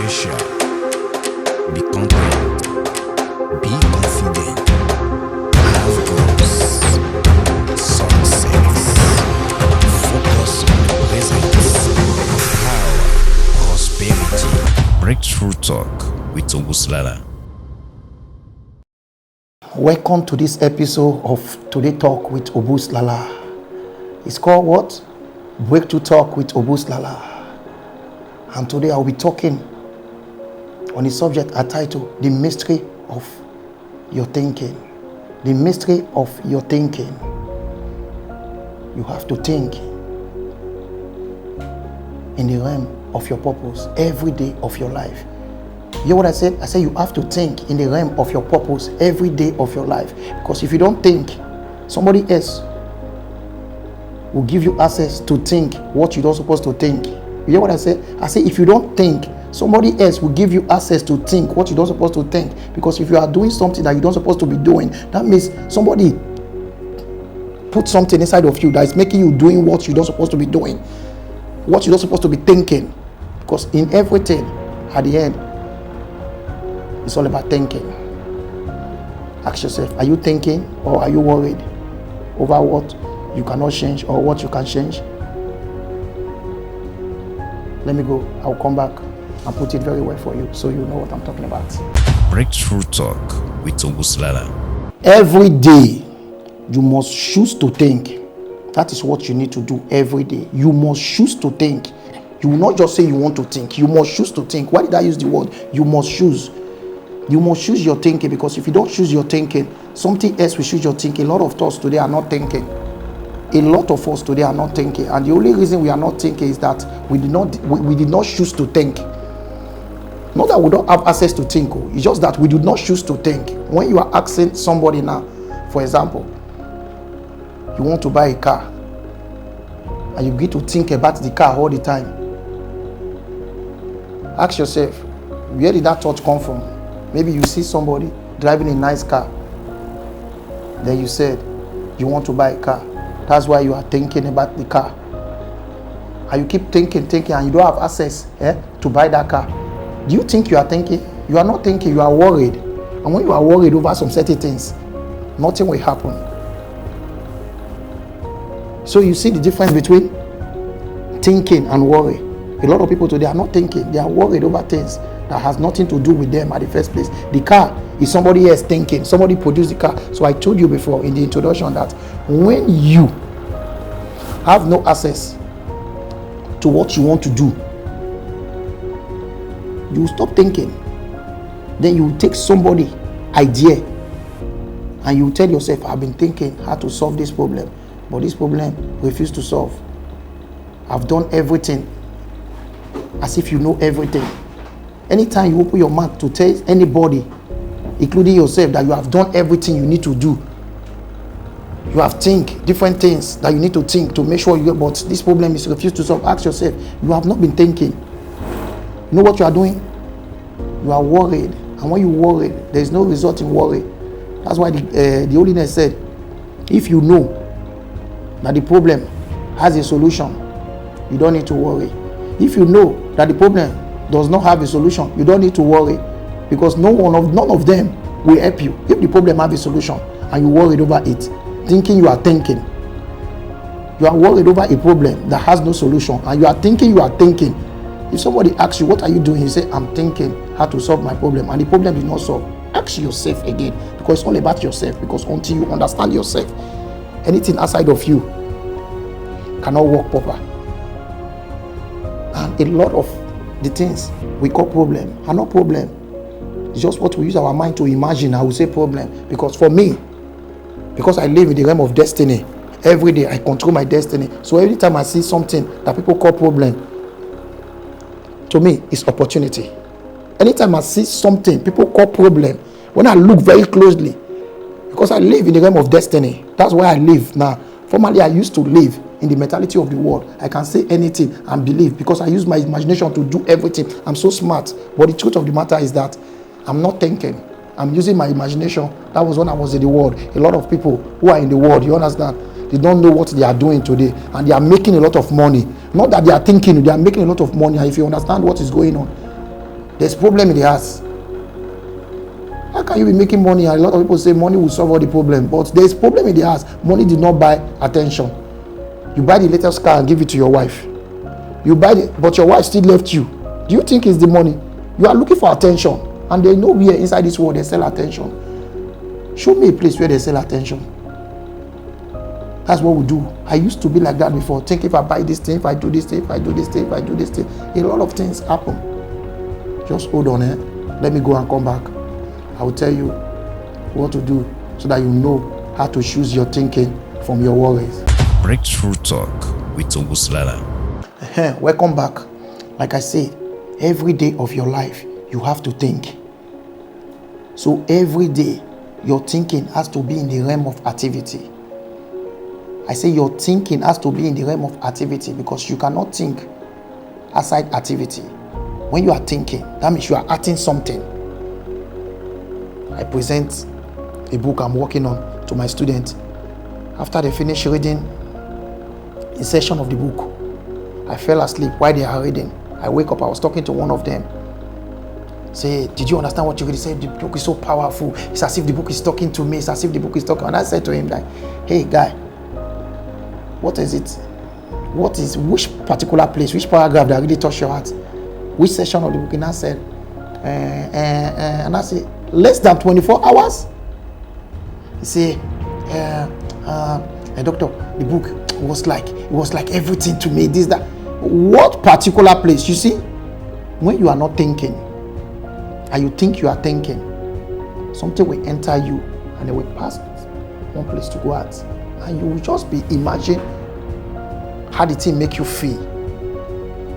special. Be confident. Be confident. Have goals. Success. Focus on the present. Power. Prosperity. Breakthrough Talk with Obuslala. Welcome to this episode of Today Talk with Obuslala. It's called what? Breakthrough Talk with Obuslala. And today I'll be talking on a subject I titled The Mystery of Your Thinking. The mystery of your thinking. You have to think in the realm of your purpose every day of your life. You hear what I said? I said you have to think in the realm of your purpose every day of your life. Because if you don't think, somebody else will give you access to think what you're not supposed to think. You hear what I said? I say if you don't think, somebody else will give you access to think what you're not supposed to think. Because if you are doing something that you're not supposed to be doing, that means somebody put something inside of you that is making you doing what you're not supposed to be doing, what you're not supposed to be thinking. Because in everything, at the end, it's all about thinking. Ask yourself, are you thinking or are you worried over what you cannot change or what you can change? Let me go. I'll come back and put it very well for you so you know what I'm talking about. Breakthrough Talk with Obuslala. Every day, you must choose to think. That is what you need to do every day. You must choose to think. You will not just say you want to think. You must choose to think. Why did I use the word? You must choose. You must choose your thinking, because if you don't choose your thinking, something else will choose your thinking. A lot of us today are not thinking. A lot of us today are not thinking, and the only reason we are not thinking is that we did not choose to think. Not that we don't have access to think, it's just that we do not choose to think. When you are asking somebody now, for example, you want to buy a car, and you get to think about the car all the time. Ask yourself, where did that thought come from? Maybe you see somebody driving a nice car, then you said you want to buy a car. That's why you are thinking about the car. And you keep thinking, and you don't have access to buy that car. Do you think you are thinking? You are not thinking, you are worried. And when you are worried over some certain things, nothing will happen. So you see the difference between thinking and worry. A lot of people today are not thinking, they are worried over things that has nothing to do with them at the first place. The car is somebody else thinking. Somebody produced the car. So I told you before in the introduction that when you have no access to what you want to do, you stop thinking. Then you take somebody idea and you tell yourself, I've been thinking how to solve this problem, but this problem refused to solve. I've done everything as if you know everything. Anytime you open your mouth to tell anybody, including yourself, that you have done everything you need to do, you have think different things that you need to think to make sure you get, but this problem is refused to solve. Ask yourself, you have not been thinking. You know what you are doing? You are worried, and when you worry, there is no result in worry. That's why the holiness said, if you know that the problem has a solution, you don't need to worry. If you know that the problem does not have a solution, you don't need to worry, because none of them will help you. If the problem has a solution and you worried over it, thinking you are thinking, you are worried over a problem that has no solution, and you are thinking. If somebody asks you, what are you doing? You say, I'm thinking how to solve my problem, and the problem is not solved. Ask yourself again, because it's all about yourself. Because until you understand yourself, anything outside of you cannot work proper. And a lot of the things we call problem are not problem. It's just what we use our mind to imagine. I will say problem, because for me, because I live in the realm of destiny, every day I control my destiny. So every time I see something that people call problem, to me it's opportunity. Anytime I see something people call problem, when I look very closely, because I live in the realm of destiny, that's why I live now. Formerly I used to live in the mentality of the world. I can say anything and believe, because I use my imagination to do everything. I'm so smart. But the truth of the matter is that I'm not thinking. I'm using my imagination. That was when I was in the world. A lot of people who are in the world, you understand, they don't know what they are doing today, and they are making a lot of money. Not that they are thinking, they are making a lot of money. And if you understand what is going on, There's problem in the house. How can you be making money? And a lot of people say money will solve all the problem, but there's problem in the house. Money did not buy attention. You buy the latest car and give it to your wife. You buy it, but your wife still left you. Do you think it's the money? You are looking for attention, and they know where inside this world they sell attention. Show me a place where they sell attention. That's what we do. I used to be like that before. Think if I buy this thing, if I do this thing, if I do this thing, if I do this thing, a lot of things happen. Just hold on, let me go and come back. I will tell you what to do so that you know how to choose your thinking from your worries. Breakthrough Talk with Oguslala. Welcome back. Like I said, every day of your life, you have to think. So every day, your thinking has to be in the realm of activity. I say your thinking has to be in the realm of activity because you cannot think outside activity. When you are thinking, that means you are acting something. I present a book I'm working on to my students. After they finish reading a section of the book, I fell asleep while they are reading. I wake up, I was talking to one of them. Say, did you understand what you read? He said, the book is so powerful. It's as if the book is talking to me. It's as if the book is talking. And I said to him, like, hey, guy, what is it? Which particular place, which paragraph that really touched your heart? Which section of the book? And I said, and I said, less than 24 hours? He said, doctor, the book was like everything to me, this, that. What particular place? You see, when you are not thinking, and you think you are thinking, something will enter you, and it will pass one place to go out. And you will just be imagine how the thing make you feel.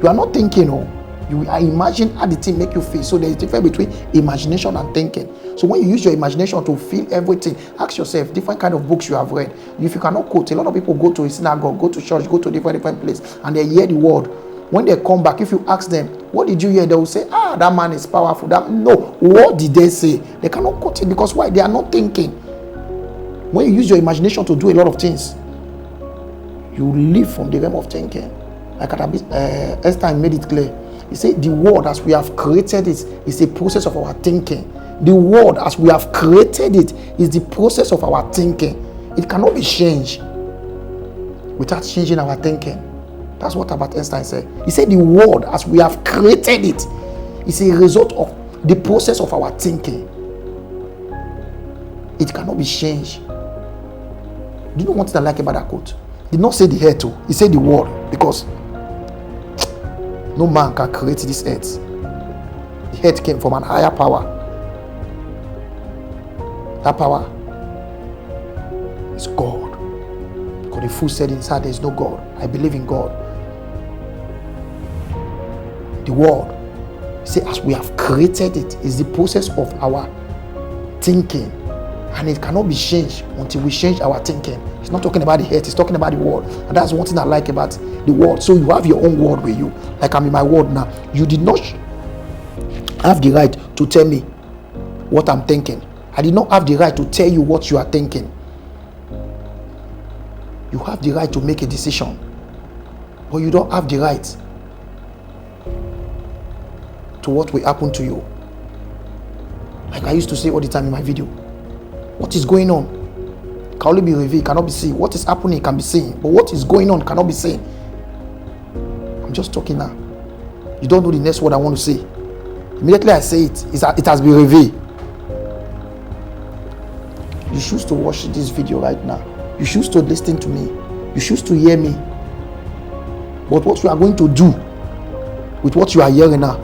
You are not thinking, you are imagine how the thing make you feel. So there is a difference between imagination and thinking. So when you use your imagination to feel everything, ask yourself different kind of books you have read. If you cannot quote, a lot of people go to a synagogue, go to church, go to different places, and they hear the word. When they come back, if you ask them, what did you hear? They will say, that man is powerful. No, what did they say? They cannot quote it because why? They are not thinking. When you use your imagination to do a lot of things, you live from the realm of thinking. Like Esther made it clear. He said, the world as we have created it is a process of our thinking. The world as we have created it is the process of our thinking. It cannot be changed without changing our thinking. That's what Albert Einstein said. He said the world as we have created it is a result of the process of our thinking. It cannot be changed. Do you know what I like about that quote? He did not say the earth, he said the world, because no man can create this earth. The earth came from an higher power. That power is God. Because the fool said inside there is no God. I believe in God. The world, say as we have created it, is the process of our thinking. And it cannot be changed until we change our thinking. It's not talking about the earth, it's talking about the world. And that's one thing I like about the world. So you have your own world with you. Like I'm in my world now. You did not have the right to tell me what I'm thinking. I did not have the right to tell you what you are thinking. You have the right to make a decision. But you don't have the right to what will happen to you. Like I used to say all the time in my video. What is going on can only be revealed, cannot be seen. What is happening can be seen, but what is going on cannot be seen. I'm just talking now. You don't know the next word I want to say. Immediately I say it, it has been revealed. You choose to watch this video right now. You choose to listen to me. You choose to hear me. But what you are going to do with what you are hearing now,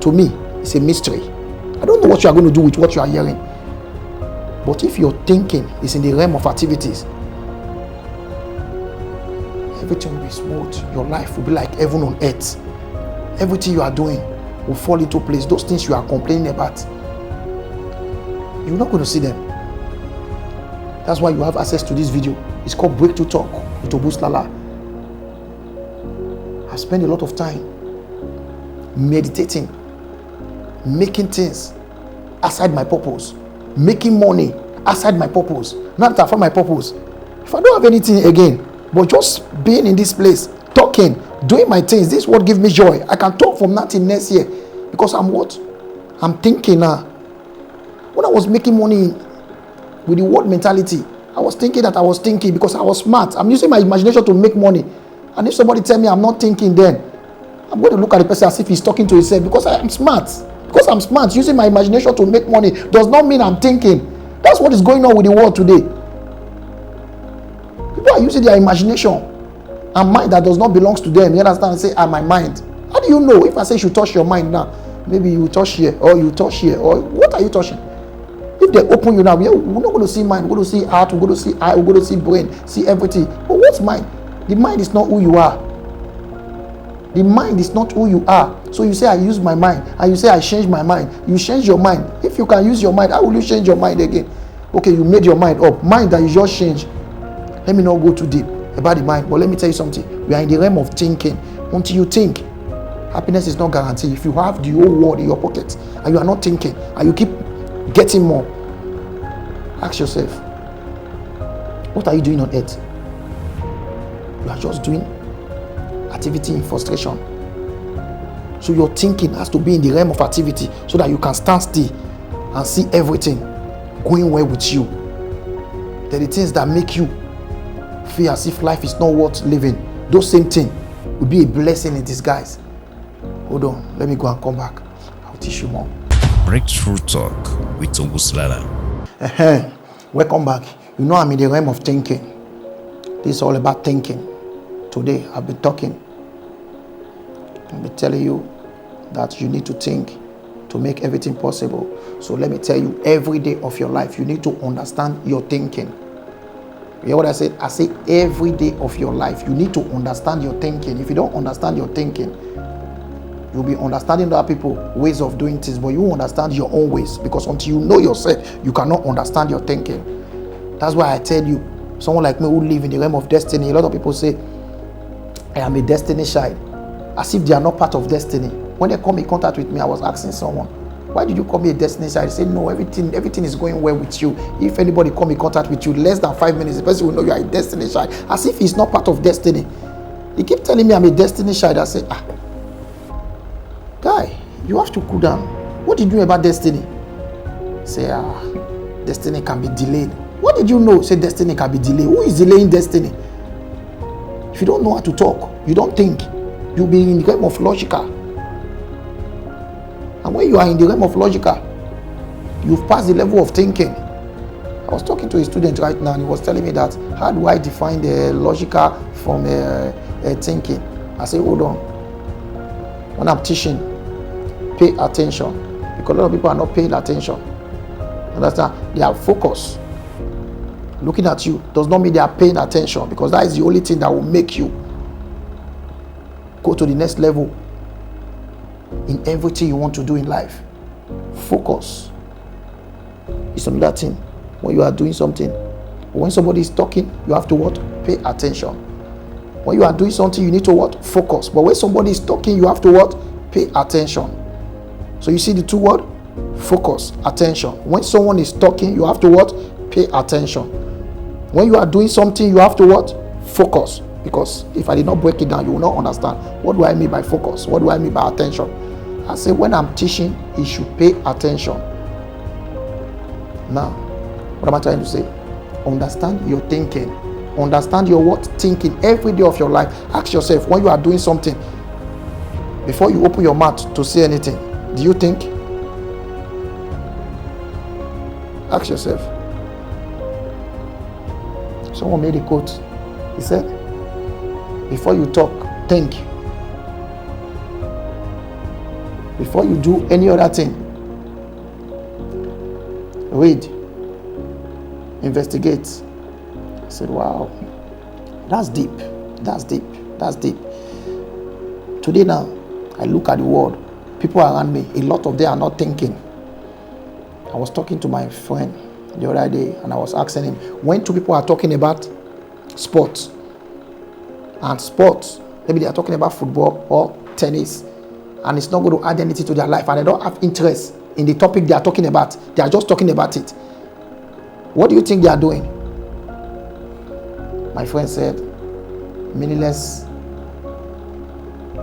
to me, it's a mystery. I don't know what you are going to do with what you are hearing. But if your thinking is in the realm of activities, everything will be smooth. Your life will be like heaven on earth. Everything you are doing will fall into place. Those things you are complaining about, you're not going to see them. That's why you have access to this video. It's called Breakthrough Talk with Oguslala. I spend a lot of time meditating, making things outside my purpose, making money outside my purpose. Not that I found my purpose. If I don't have anything again, but just being in this place, talking, Doing my things, this is what gives me joy. I can talk from nothing next year because I'm what? I'm thinking now. When I was making money with the word mentality, I was thinking that I was thinking because I was smart. I'm using my imagination to make money. And if somebody tell me I'm not thinking, then I'm going to look at the person as if he's talking to himself because I'm smart. Because I'm smart, using my imagination to make money does not mean I'm thinking. That's what is going on with the world today. People are using their imagination and mind that does not belong to them. You understand? Say, my mind. How do you know? If I say you should touch your mind now, maybe you touch here, or you touch here, or what are you touching? If they open you now, we're not going to see mind, we're going to see heart, we're going to see eye, we're going to see brain, see everything. But what's mind? The mind is not who you are. The mind is not who you are. So you say I use my mind, and you say I change my mind. You change your mind. If you can use your mind, how will you change your mind again? Okay, you made your mind up. Mind that you just change. Let me not go too deep about the mind, but let me tell you something. We are in the realm of thinking. Until you think, happiness is not guaranteed. If you have the whole world in your pocket and you are not thinking and you keep getting more, ask yourself, what are you doing on earth? You are just doing activity in frustration. So your thinking has to be in the realm of activity so that you can stand still and see everything going well with you. They're the things that make you feel as if life is not worth living. Those same things will be a blessing in disguise. Hold on, let me go and come back. I'll teach you more. Breakthrough Talk with Ogusilala. Welcome back. You know I'm in the realm of thinking. This is all about thinking. Today I've been talking. I've been telling you that you need to think to make everything possible. So let me tell you, every day of your life you need to understand your thinking. You hear what I said? I say every day of your life you need to understand your thinking. If you don't understand your thinking, you'll be understanding other people's ways of doing things, but you won't understand your own ways, because until you know yourself, you cannot understand your thinking. That's why I tell you, someone like me who live in the realm of destiny, a lot of people say, I am a destiny child, as if they are not part of destiny. When they come in contact with me, I was asking someone, why did you call me a destiny child? They say, no, everything is going well with you. If anybody come in contact with you, less than 5 minutes, the person will know you are a destiny child, as if he's not part of destiny. He keep telling me I'm a destiny child. I say, guy, you have to cool down. What did you know about destiny? Say, destiny can be delayed. What did you know? Say, destiny can be delayed. Who is delaying destiny? If you don't know how to talk, you don't think, you'll be in the realm of logical. And when you are in the realm of logical, you've passed the level of thinking. I was talking to a student right now, and he was telling me that, how do I define the logical from thinking? I say, hold on. When I'm teaching, pay attention, because a lot of people are not paying attention. Understand? They are focused. Looking at you does not mean they are paying attention, because that is the only thing that will make you go to the next level in everything you want to do in life. Focus is another thing. When you are doing something, when somebody is talking, you have to what? Pay attention. When you are doing something, you need to what? Focus. But when somebody is talking, you have to what? Pay attention. So you see the two words? Focus, attention. When someone is talking, you have to what? Pay attention. When you are doing something, you have to what? Focus. Because if I did not break it down, you will not understand. What do I mean by focus? What do I mean by attention? I say when I'm teaching, you should pay attention. Now, what am I trying to say? Understand your thinking. Understand your what? Thinking every day of your life. Ask yourself, when you are doing something, before you open your mouth to say anything, do you think? Ask yourself. Someone made a quote. He said, before you talk, think. Before you do any other thing, read, investigate. I said, wow, that's deep. That's deep. That's deep. Today now, I look at the world. People around me, a lot of them are not thinking. I was talking to my friend the other day, and I was asking him, when two people are talking about sports, and sports, maybe they are talking about football or tennis, and it's not going to add anything to their life, and they don't have interest in the topic they are talking about. They are just talking about it. What do you think they are doing? My friend said, meaningless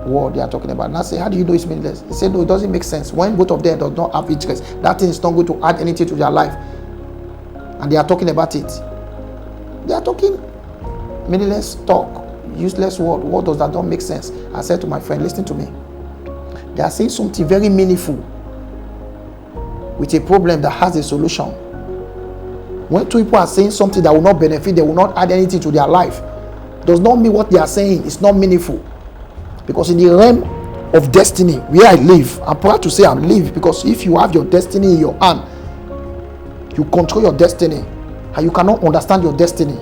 word they are talking about. Now say, how do you know it's meaningless? He said, no, it doesn't make sense. When both of them does not have interest, that thing is not going to add anything to their life. And they are talking about it. They are talking meaningless talk, useless word. What does that don't make sense? I said to my friend, listen to me. They are saying something very meaningful with a problem that has a solution. When two people are saying something that will not benefit, they will not add anything to their life, does not mean what they are saying is not meaningful. Because in the realm of destiny, where I live, I'm proud to say I live, because if you have your destiny in your hand, you control your destiny, and you cannot understand your destiny.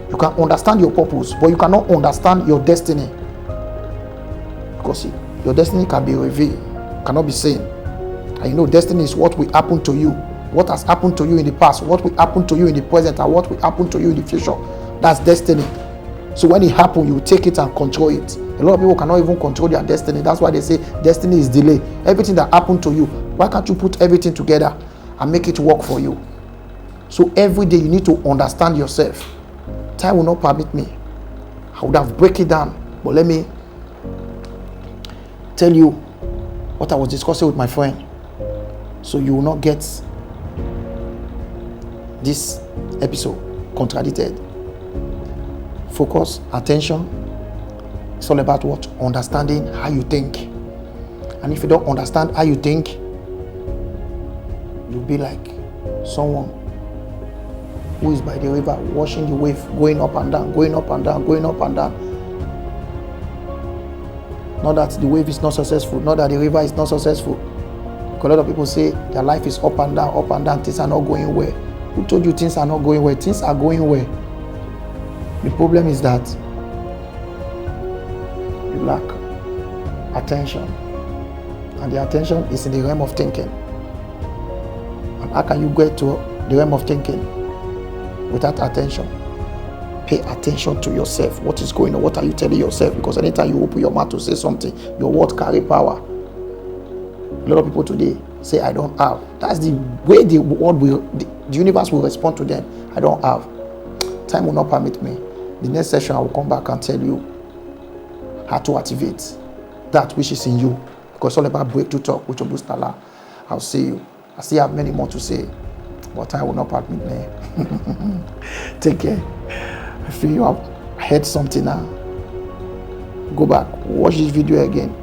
You can understand your purpose, but you cannot understand your destiny. Because your destiny can be revealed, cannot be seen. And you know, destiny is what will happen to you, what has happened to you in the past, what will happen to you in the present, and what will happen to you in the future. That's destiny. So when it happens, you take it and control it. A lot of people cannot even control their destiny. That's why they say destiny is delay. Everything that happened to you, why can't you put everything together and make it work for you? So every day you need to understand yourself. Time will not permit me. I would have break it down, but let me tell you what I was discussing with my friend, so you will not get this episode contradicted. Focus, attention. It's all about what? Understanding how you think. And if you don't understand how you think, you'll be like someone who is by the river, watching the wave going up and down, going up and down, going up and down. Not that the wave is not successful, not that the river is not successful. Because a lot of people say their life is up and down, things are not going well. Who told you things are not going well? Things are going well. The problem is that you lack attention. And the attention is in the realm of thinking. And how can you get to the realm of thinking without attention? Pay attention to yourself. What is going on? What are you telling yourself? Because anytime you open your mouth to say something, your words carry power. A lot of people today say, I don't have. That's the way the world will, the universe will respond to them. I don't have. Time will not permit me. The next session I will come back and tell you how to activate that which is in you. Because it's all about breakthrough talk with Obus Nala. I'll see you. I still have many more to say, but time will not permit me. Take care. I feel you have heard something now. Go back, watch this video again.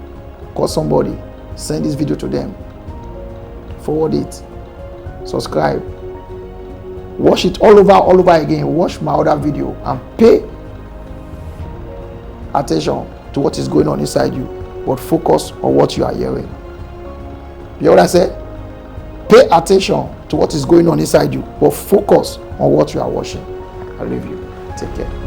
Call somebody, send this video to them, forward it, subscribe, watch it all over again. Watch my other video and pay attention to what is going on inside you, but focus on what you are hearing. You know what I said? Pay attention to what is going on inside you, but focus on what you are watching. I leave you. Take care.